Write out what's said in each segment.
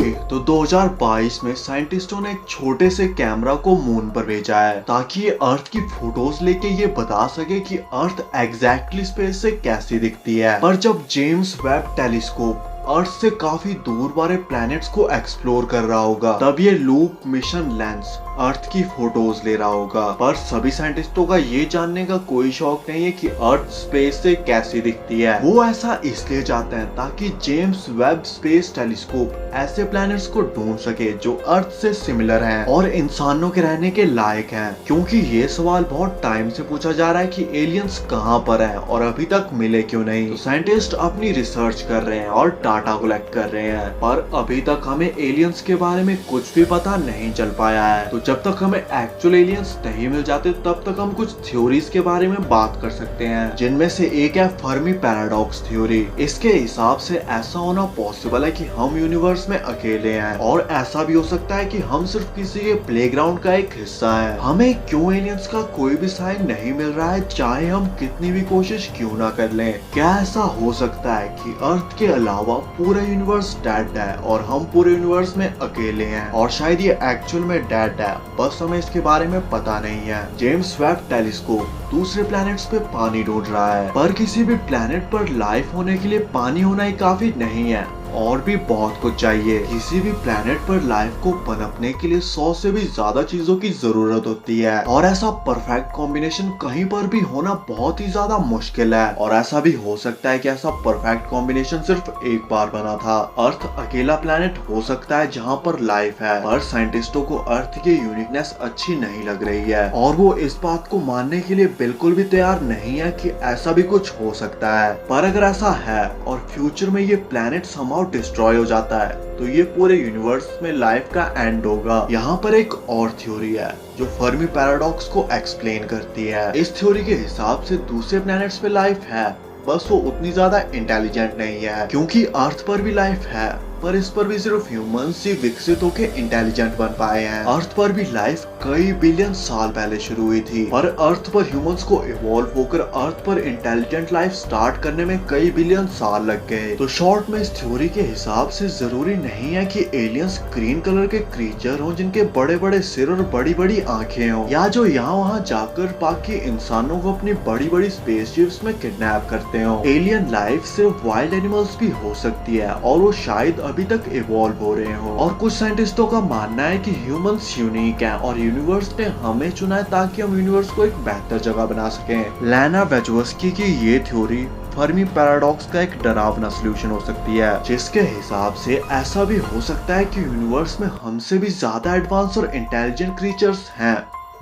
Okay, तो 2022 में साइंटिस्टों ने एक छोटे से कैमरा को मून पर भेजा है ताकि ये अर्थ की फोटोज लेके ये बता सके कि अर्थ एग्जैक्टली स्पेस से कैसी दिखती है। पर जब जेम्स वेब टेलीस्कोप अर्थ से काफी दूर वाले प्लैनेट्स को एक्सप्लोर कर रहा होगा, तब ये लूप मिशन लेंस अर्थ की फोटोज ले रहा होगा। पर सभी साइंटिस्टों का ये जानने का कोई शौक नहीं है कि अर्थ स्पेस से कैसी दिखती है। वो ऐसा इसलिए चाहते हैं ताकि जेम्स वेब स्पेस टेलीस्कोप ऐसे प्लैनेट्स को ढूंढ सके जो अर्थ से सिमिलर हैं और इंसानों के रहने के लायक हैं। क्योंकि ये सवाल बहुत टाइम से पूछा जा रहा है कि एलियंस कहाँ पर हैं और अभी तक मिले क्यों नहीं। तो साइंटिस्ट अपनी रिसर्च कर रहे हैं और डाटा कलेक्ट कर रहे हैं, पर अभी तक हमें एलियंस के बारे में कुछ भी पता नहीं चल पाया है। तो जब तक हमें एक्चुअल एलियंस नहीं मिल जाते तब तक हम कुछ थ्योरीज के बारे में बात कर सकते हैं, जिनमें से एक है फर्मी पैराडॉक्स थ्योरी। इसके हिसाब से ऐसा होना पॉसिबल है कि हम यूनिवर्स में अकेले हैं और ऐसा भी हो सकता है कि हम सिर्फ किसी के प्लेग्राउंड का एक हिस्सा है। हमें क्यों एलियंस का कोई भी साइन नहीं मिल रहा है, चाहे हम कितनी भी कोशिश क्यों ना कर लें। क्या ऐसा हो सकता है कि अर्थ के अलावा पूरा यूनिवर्स डेड है और हम पूरे यूनिवर्स में अकेले हैं और शायद ये एक्चुअल में डेड है, बस हमें इसके बारे में पता नहीं है। जेम्स वेब टेलीस्कोप दूसरे प्लैनेट्स पे पानी ढूंढ रहा है, पर किसी भी प्लैनेट पर लाइफ होने के लिए पानी होना ही काफी नहीं है, और भी बहुत कुछ चाहिए। किसी भी प्लैनेट पर लाइफ को पनपने के लिए 100 से भी ज्यादा चीजों की जरूरत होती है और ऐसा परफेक्ट कॉम्बिनेशन कहीं पर भी होना बहुत ही ज्यादा मुश्किल है। और ऐसा भी हो सकता है कि ऐसा परफेक्ट कॉम्बिनेशन सिर्फ एक बार बना था। अर्थ अकेला प्लैनेट हो सकता है जहाँ पर लाइफ है, पर साइंटिस्टों को अर्थ की यूनिकनेस अच्छी नहीं लग रही है और वो इस बात को मानने के लिए बिल्कुल भी तैयार नहीं है कि ऐसा भी कुछ हो सकता है। पर अगर ऐसा है और फ्यूचर में ये प्लैनेट समाव डिस्ट्रॉय हो जाता है तो ये पूरे यूनिवर्स में लाइफ का एंड होगा। यहाँ पर एक और थ्योरी है जो फर्मी पैराडॉक्स को एक्सप्लेन करती है। इस थ्योरी के हिसाब से दूसरे प्लैनेट्स पे लाइफ है, बस वो उतनी ज्यादा इंटेलिजेंट नहीं है। क्योंकि अर्थ पर भी लाइफ है, पर इस पर भी सिर्फ ह्यूमंस ही विकसित होके इंटेलिजेंट बन पाए हैं। अर्थ पर भी लाइफ कई बिलियन साल पहले शुरू हुई थी, पर अर्थ पर ह्यूमंस को इवॉल्व होकर अर्थ पर इंटेलिजेंट लाइफ स्टार्ट करने में कई बिलियन साल लग गए। तो शॉर्ट में इस थ्योरी के हिसाब से जरूरी नहीं है कि एलियंस ग्रीन कलर के क्रीचर हों जिनके बड़े बड़े सिर और बड़ी बड़ी आंखें हों, या जो यहाँ वहाँ जाकर बाकी इंसानों को अपनी बड़ी बड़ी स्पेसशिप्स में किडनैप करते हो। एलियन लाइफ सिर्फ वाइल्ड एनिमल्स भी हो सकती है और वो शायद अभी तक इवॉल्व हो रहे हो। और कुछ साइंटिस्टों का मानना है कि ह्यूमंस यूनिक हैं और यूनिवर्स ने हमें चुना है ताकि हम यूनिवर्स को एक बेहतर जगह बना सकें। लैना वेजोवस्की की ये थ्योरी फर्मी पैराडॉक्स का एक डरावना सलूशन हो सकती है, जिसके हिसाब से ऐसा भी हो सकता है कि यूनिवर्स में हमसे भी ज्यादा एडवांस और इंटेलिजेंट क्रीचर्स हैं,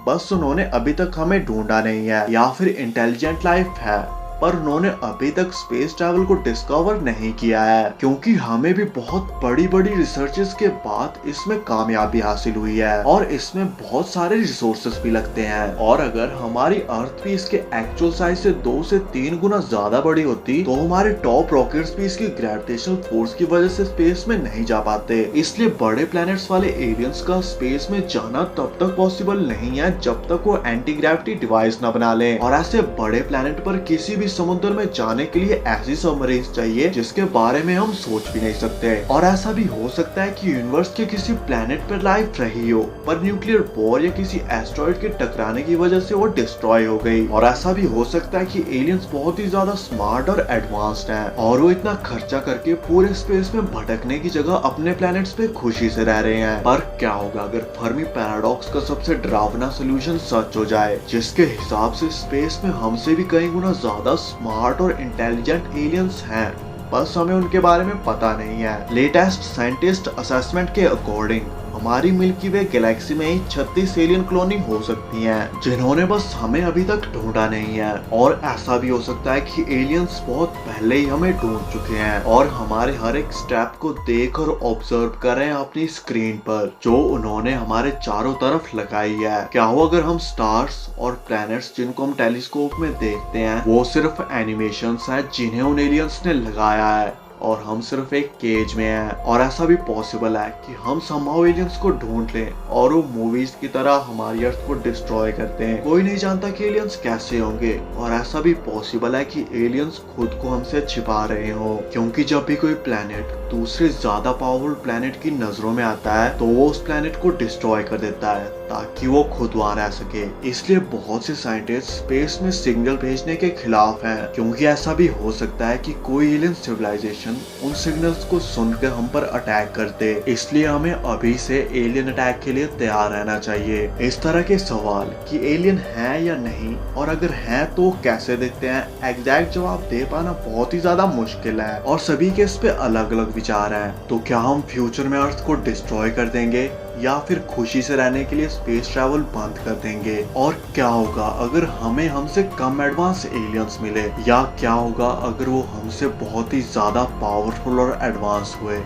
बस उन्होंने अभी तक हमें ढूंढा नहीं है, या फिर इंटेलिजेंट लाइफ है पर उन्होंने अभी तक स्पेस ट्रैवल को डिस्कवर नहीं किया है। क्योंकि हमें भी बहुत बड़ी बड़ी रिसर्चेस के बाद इसमें कामयाबी हासिल हुई है और इसमें बहुत सारे रिसोर्सेस भी लगते हैं। और अगर हमारी अर्थ भी इसके एक्चुअल साइज से 2 से 3 गुना ज्यादा बड़ी होती तो हमारे टॉप रॉकेट्स भी इसकी ग्रेविटेशनल फोर्स की वजह से स्पेस में नहीं जा पाते। इसलिए बड़े प्लैनेट्स वाले एलियंस का स्पेस में जाना तब तक पॉसिबल नहीं है जब तक वो एंटी ग्रेविटी डिवाइस न बना ले। और ऐसे बड़े प्लैनेट पर किसी भी समुद्र में जाने के लिए ऐसी सबमरीन्स चाहिए जिसके बारे में हम सोच भी नहीं सकते। और ऐसा भी हो सकता है कि यूनिवर्स के किसी प्लेनेट पर लाइफ रही हो, पर न्यूक्लियर वॉर या किसी एस्ट्रॉइड के टकराने की वजह से वो डिस्ट्रॉय हो गई। और ऐसा भी हो सकता है कि एलियंस बहुत ही ज्यादा स्मार्ट और एडवांस्ड हैं और वो इतना खर्चा करके पूरे स्पेस में भटकने की जगह अपने प्लैनेट्स पे खुशी से रह रहे हैं। पर क्या होगा अगर फर्मी पैराडॉक्स का सबसे डरावना सोल्यूशन सच हो जाए, जिसके हिसाब से स्पेस में हमसे भी कई गुना ज्यादा स्मार्ट और इंटेलिजेंट एलियंस हैं, बस हमें उनके बारे में पता नहीं है। लेटेस्ट साइंटिस्ट असेसमेंट के अकॉर्डिंग हमारी मिल्की वे गैलेक्सी में ही 36 एलियन कॉलोनी हो सकती हैं, जिन्होंने बस हमें अभी तक ढूंढा नहीं है। और ऐसा भी हो सकता है कि एलियंस बहुत पहले ही हमें ढूंढ चुके हैं और हमारे हर एक स्टेप को देख और ऑब्जर्व कर रहे हैं अपनी स्क्रीन पर, जो उन्होंने हमारे चारों तरफ लगाई है। क्या हो अगर हम स्टार्स और प्लैनेट्स जिनको हम टेलीस्कोप में देखते हैं वो सिर्फ एनिमेशंस हैं जिन्हें उन एलियंस ने लगाया है और हम सिर्फ एक केज में हैं। और ऐसा भी पॉसिबल है कि हम समहाउ एलियंस को ढूंढ लें और वो मूवीज की तरह हमारी अर्थ को डिस्ट्रॉय करते हैं। कोई नहीं जानता कि एलियंस कैसे होंगे, और ऐसा भी पॉसिबल है कि एलियंस खुद को हमसे छिपा रहे हो, क्योंकि जब भी कोई प्लेनेट दूसरे ज्यादा पावरफुल प्लेनेट की नजरों में आता है तो वो उस प्लेनेट को डिस्ट्रॉय कर देता है ताकि वो खुद वहां रह सके। इसलिए बहुत से साइंटिस्ट स्पेस में सिग्नल भेजने के खिलाफ हैं, क्योंकि ऐसा भी हो सकता है कि कोई एलियन सिविलाइजेशन उन सिग्नल्स को सुनकर हम पर अटैक कर दे। इसलिए हमें अभी से एलियन अटैक के लिए तैयार रहना चाहिए। इस तरह के सवाल कि एलियन है या नहीं और अगर हैं तो कैसे दिखते हैं, एग्जैक्ट जवाब दे पाना बहुत ही ज्यादा मुश्किल है और सभी के इस पे अलग अलग विचार हैं। तो क्या हम फ्यूचर में अर्थ को डिस्ट्रॉय कर देंगे या फिर खुशी से रहने के लिए स्पेस ट्रैवल बंद कर देंगे? और क्या होगा अगर हमें हमसे कम एडवांस एलियंस मिले, या क्या होगा अगर वो हमसे बहुत ही ज्यादा पावरफुल और एडवांस हुए?